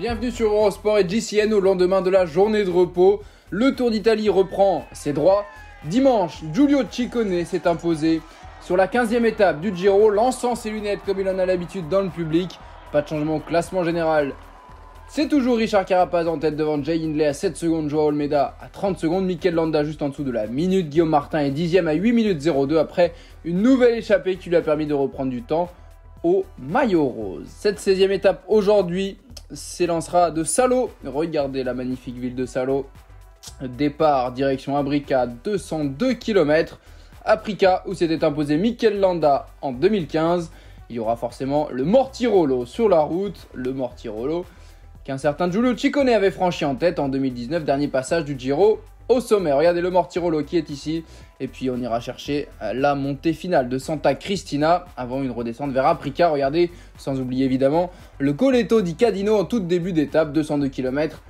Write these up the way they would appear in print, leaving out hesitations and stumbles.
Bienvenue sur Eurosport et GCN au lendemain de la journée de repos. Le Tour d'Italie reprend ses droits. Dimanche, Giulio Ciccone s'est imposé sur la 15e étape du Giro, lançant ses lunettes comme il en a l'habitude dans le public. Pas de changement au classement général. C'est toujours Richard Carapaz en tête devant Jay Hindley à 7 secondes, Joao Almeida à 30 secondes, Mikel Landa juste en dessous de la minute, Guillaume Martin est 10e à 8 minutes 02 après une nouvelle échappée qui lui a permis de reprendre du temps au maillot rose. Cette 16e étape aujourd'hui s'élancera de Salo. Regardez la magnifique ville de Salo. Départ direction Aprica, 202 km. Aprica où s'était imposé Mikel Landa en 2015. Il y aura forcément le Mortirolo sur la route. Le Mortirolo qu'un certain Giulio Ciccone avait franchi en tête en 2019, dernier passage du Giro au sommet. Regardez le Mortirolo qui est ici. Et puis on ira chercher la montée finale de Santa Cristina avant une redescente vers Aprica. Regardez, sans oublier évidemment le Coletto di Cadino en tout début d'étape, 202 km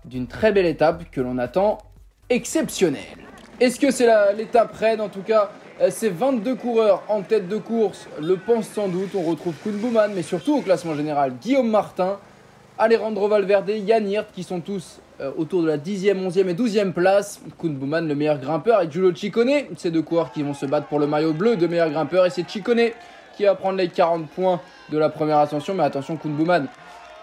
d'une très belle étape que l'on attend exceptionnelle. Est-ce que c'est l'étape reine? En tout cas, c'est 22 coureurs en tête de course, le pense sans doute. On retrouve Koen Bouwman, mais surtout au classement général, Guillaume Martin, Alejandro Valverde, Jan Hirt qui sont tous autour de la 10e, 11e et 12e place. Koen Bouwman, le meilleur grimpeur, et Giulio Ciccone, ces deux coureurs qui vont se battre pour le maillot bleu de meilleur grimpeur. Et c'est Ciccone qui va prendre les 40 points de la première ascension. Mais attention, Koen Bouwman,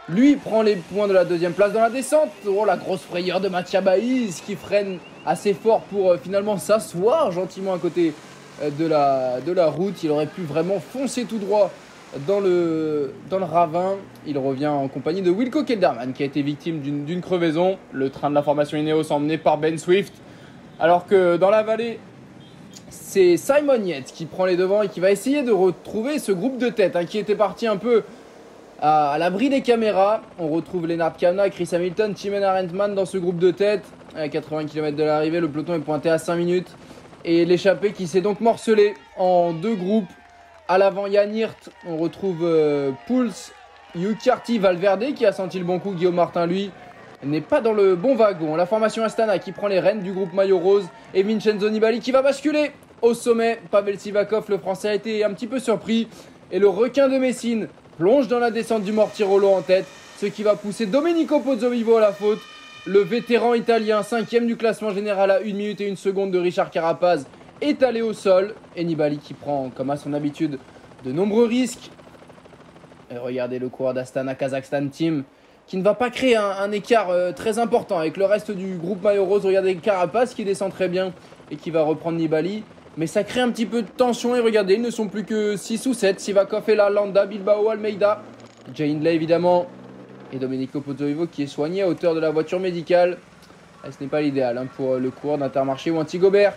lui, prend les points de la deuxième place dans la descente. Oh, la grosse frayeur de Mattia Baïs qui freine assez fort pour finalement s'asseoir gentiment à côté de la route. Il aurait pu vraiment foncer tout droit dans le ravin. Il revient en compagnie de Wilco Kelderman qui a été victime d'une crevaison. Le train de la formation Ineos emmené par Ben Swift. Alors que dans la vallée, c'est Simon Yates qui prend les devants et qui va essayer de retrouver ce groupe de tête qui était parti un peu à l'abri des caméras. On retrouve Lennart Kemna, Chris Hamilton, Thymen Arendtman dans ce groupe de tête. À 80 km de l'arrivée, le peloton est pointé à 5 minutes. Et l'échappée qui s'est donc morcelée en deux groupes. À l'avant, Jan Hirt, on retrouve Pouls, Yucarty, Valverde qui a senti le bon coup. Guillaume Martin, lui, n'est pas dans le bon wagon. La formation Astana qui prend les rênes du groupe maillot rose. Et Vincenzo Nibali qui va basculer au sommet. Pavel Sivakov, le français, a été un petit peu surpris. Et le requin de Messine plonge dans la descente du Mortirolo en tête. Ce qui va pousser Domenico Pozzovivo à la faute. Le vétéran italien, 5e du classement général à 1 minute et 1 seconde de Richard Carapaz, est allé au sol. Et Nibali qui prend, comme à son habitude, de nombreux risques. Et regardez le coureur d'Astana Kazakhstan Team qui ne va pas créer un écart très important avec le reste du groupe maillot rose. Regardez Carapaz qui descend très bien et qui va reprendre Nibali. Mais ça crée un petit peu de tension. Et regardez, ils ne sont plus que 6 ou 7. Sivakov est là, Landa, Bilbao, Almeida, Jay Hindley évidemment. Et Domenico Pozzovivo qui est soigné à hauteur de la voiture médicale. Et ce n'est pas l'idéal pour le coureur d'Intermarché ou Antigobert.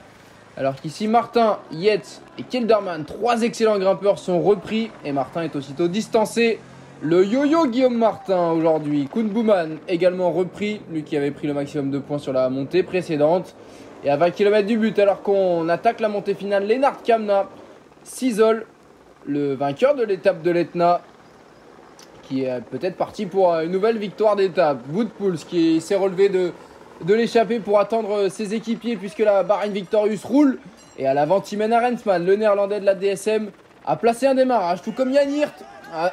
Alors qu'ici, Martin, Yates et Kelderman, 3 excellents grimpeurs, sont repris. Et Martin est aussitôt distancé. Le yo-yo Guillaume Martin aujourd'hui. Koen Bouwman également repris. Lui qui avait pris le maximum de points sur la montée précédente. Et à 20 km du but, alors qu'on attaque la montée finale, Lennart Kemna s'isole. Le vainqueur de l'étape de l'Etna, qui est peut-être parti pour une nouvelle victoire d'étape. Wout Poels qui s'est relevé de l'échappée pour attendre ses équipiers puisque la Bahrain Victorious roule. Et à l'avant, Thymen Arendtman, le néerlandais de la DSM, a placé un démarrage. Tout comme Jan Hirt,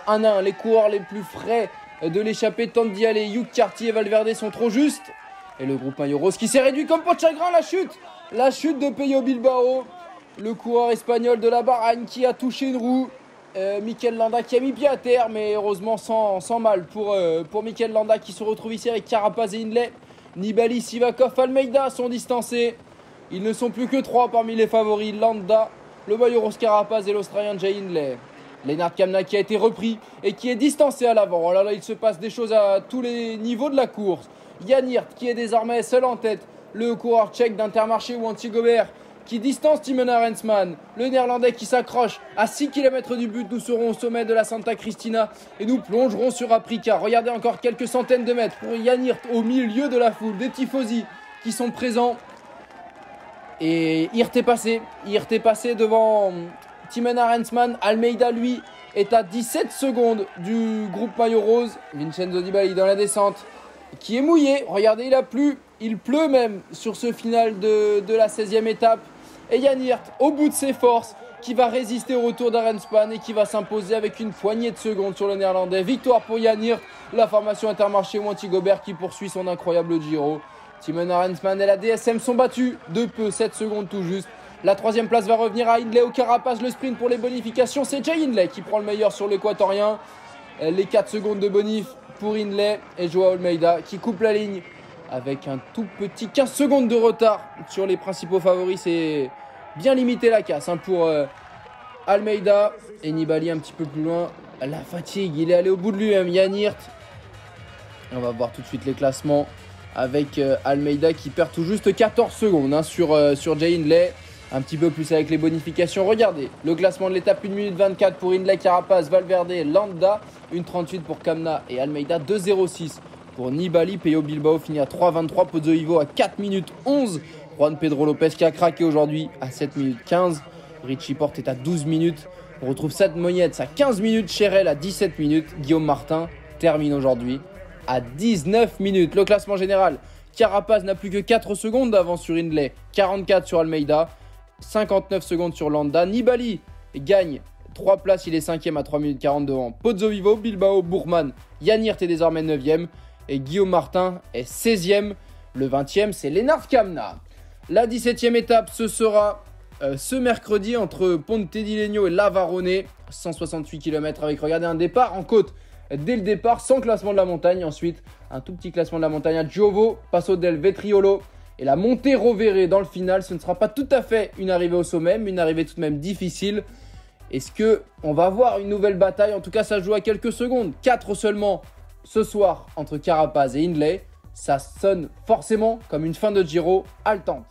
1-1. Les coureurs les plus frais de l'échappée tentent d'y aller. Yucarty et Valverde sont trop justes. Et le groupe maillot rose qui s'est réduit comme peau de chagrin. La chute de Pello Bilbao. Le coureur espagnol de la Bahrain qui a touché une roue. Mikel Landa qui a mis pied à terre, mais heureusement sans mal pour Mikel Landa qui se retrouve ici avec Carapaz et Hindley. Nibali, Sivakov, Almeida sont distancés. Ils ne sont plus que 3 parmi les favoris. Landa, le maillot rose Carapaz et l'Australien Jay Hindley. Lennart Kemna qui a été repris et qui est distancé à l'avant. Oh là là, il se passe des choses à tous les niveaux de la course. Jan Hirt qui est désormais seul en tête. Le coureur tchèque d'Intermarché ou Antigobert qui distance Thymen Arendtman, le néerlandais qui s'accroche à 6 km du but. Nous serons au sommet de la Santa Cristina et nous plongerons sur Aprica. Regardez encore quelques centaines de mètres pour Jan Hirt au milieu de la foule, des tifosi qui sont présents. Et Hirt est passé devant Thymen Arendtman. Almeida lui est à 17 secondes du groupe maillot rose. Vincenzo Nibali dans la descente qui est mouillé. Regardez, il pleut même sur ce final de la 16e étape. Et Jan Hirt, au bout de ses forces, qui va résister au retour d'Arenspan et qui va s'imposer avec une poignée de secondes sur le néerlandais. Victoire pour Jan Hirt, la formation Intermarché Wanty Gobert qui poursuit son incroyable Giro. Timon Arenspan et la DSM sont battus de peu, 7 secondes tout juste. La troisième place va revenir à Hindley au Carapaz. Le sprint pour les bonifications, c'est Jay Hindley qui prend le meilleur sur l'équatorien. Les 4 secondes de bonif pour Hindley et Joao Almeida qui coupe la ligne avec un tout petit 15 secondes de retard sur les principaux favoris. C'est bien limité la casse pour Almeida. Et Nibali un petit peu plus loin. La fatigue, il est allé au bout de lui-même. Jan Hirt. On va voir tout de suite les classements avec Almeida qui perd tout juste 14 secondes sur Jay Hindley. Un petit peu plus avec les bonifications. Regardez, le classement de l'étape, 1 minute 24 pour Hindley, Carapaz, Valverde, Landa. 1,38 pour Kamna et Almeida. 2,06 pour Nibali. Peyo Bilbao finit à 3,23. Pozzo Ivo à 4 minutes 11. Juan Pedro Lopez qui a craqué aujourd'hui à 7 minutes 15. Richie Porte est à 12 minutes. On retrouve Sad Moyet à 15 minutes. Cherel à 17 minutes. Guillaume Martin termine aujourd'hui à 19 minutes. Le classement général, Carapaz n'a plus que 4 secondes d'avance sur Hindley. 44 sur Almeida. 59 secondes sur Landa. Nibali gagne 3 places, il est 5ème à 3 minutes 40 devant Pozzo Vivo, Bilbao, Bourman. Jan Hirt est désormais 9ème et Guillaume Martin est 16ème. Le 20ème, c'est Lennart Kamna. La 17ème étape, ce sera ce mercredi entre Ponte di Legno et Lavarone. 168 km avec, regardez, un départ en côte dès le départ, sans classement de la montagne. Ensuite, un tout petit classement de la montagne à Giovo, Passo del Vetriolo. Et la montée Rovere dans le final, ce ne sera pas tout à fait une arrivée au sommet, mais une arrivée tout de même difficile. Est-ce qu'on va voir une nouvelle bataille? En tout cas, ça se joue à quelques secondes. 4 seulement ce soir entre Carapaz et Hindley. Ça sonne forcément comme une fin de Giro haletante.